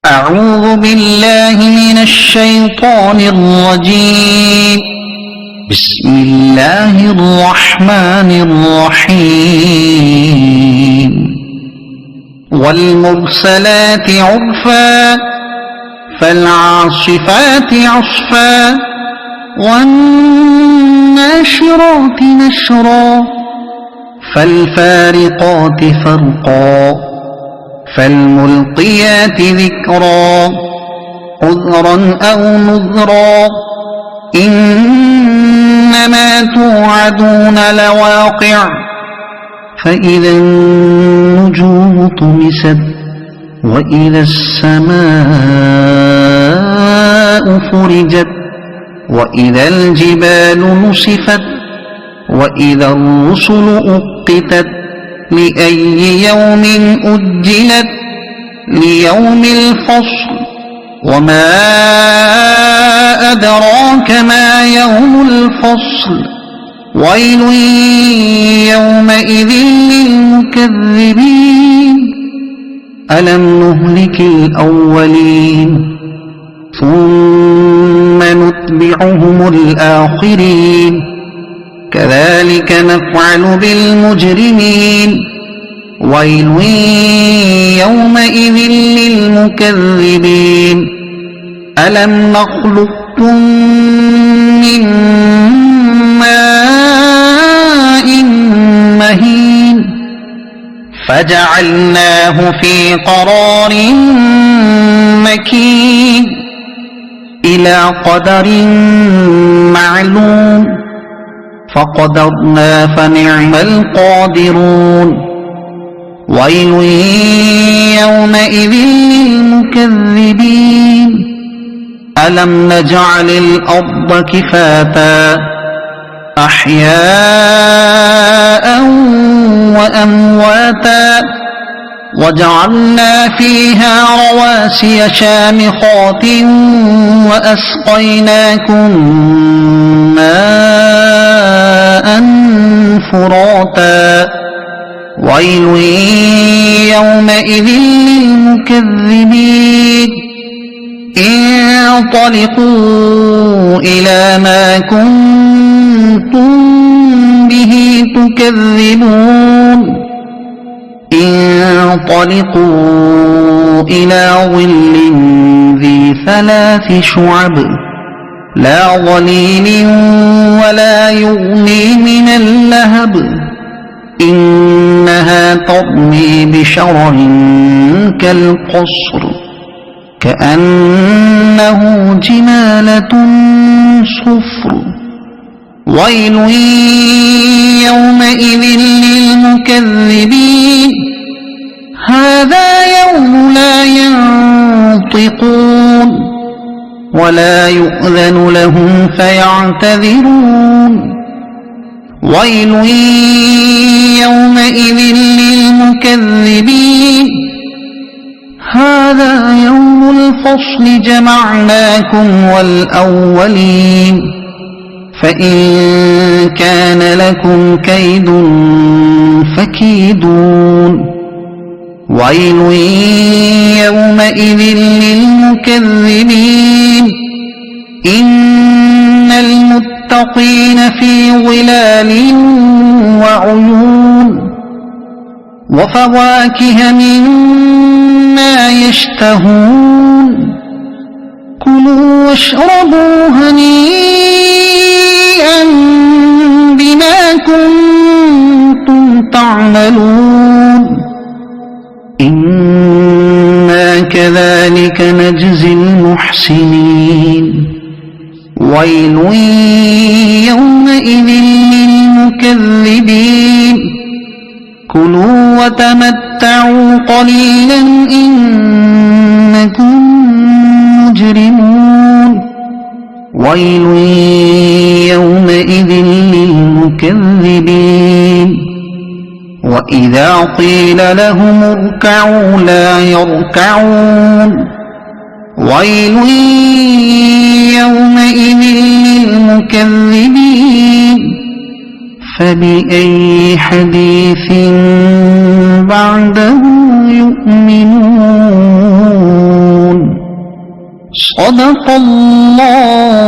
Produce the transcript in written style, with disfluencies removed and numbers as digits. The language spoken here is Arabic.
أعوذ بالله من الشيطان الرجيم. بسم الله الرحمن الرحيم. والمرسلات عرفا فالعاصفات عصفا والناشرات نشرا فالفارقات فرقا فالملقيات ذكرا عذرا أو نذرا إنما توعدون لواقع فإذا النجوم طمست وإذا السماء فرجت وإذا الجبال نصفت وإذا الرسل أقتت لأي يوم أجلت ليوم الفصل وما أدراك ما يوم الفصل ويل يومئذ للمكذبين ألم نهلك الأولين ثم نتبعهم الآخرين كذلك نفعل بالمجرمين ويل يومئذ للمكذبين ألم نخلقكم من ماء مهين فجعلناه في قرار مكين إلى قدر معلوم فقدرنا فنعم القادرون ويل يومئذ للمكذبين ألم نجعل الأرض كفاتا أحياء وأمواتا وجعلنا فيها رواسي شامخات وأسقيناكم ماء فراتا ويل يومئذ للمكذبين انطلقوا إلى ما كنتم به تكذبون انطلقوا إلى ظل ذي 3 شعب لا ظليل ولا يغني من اللهب إنها ترمي بشرر كالقصر كأنه جمالة صفر ويل يومئذ للمكذبين هذا يوم لا ينطقون ولا يؤذن لهم فيعتذرون ويل يومئذ للمكذبين هذا يوم الفصل جمعناكم والأولين فإن كان لكم كيد فكيدون ويل يومئذ للمكذبين إن المتقين في ظلال وعيون وفواكه مما يشتهون كلوا واشربوا هنيئا بما كنتم تعملون إنا كذلك نجزي المحسنين ويل يومئذ للمكذبين كلوا وتمتعوا قليلا إنكم مجرمون ويل يومئذ للمكذبين وإذا قيل لهم اركعوا لا يركعون ويل يومئذ للمكذبين فبأي حديث بعده يؤمنون صدق الله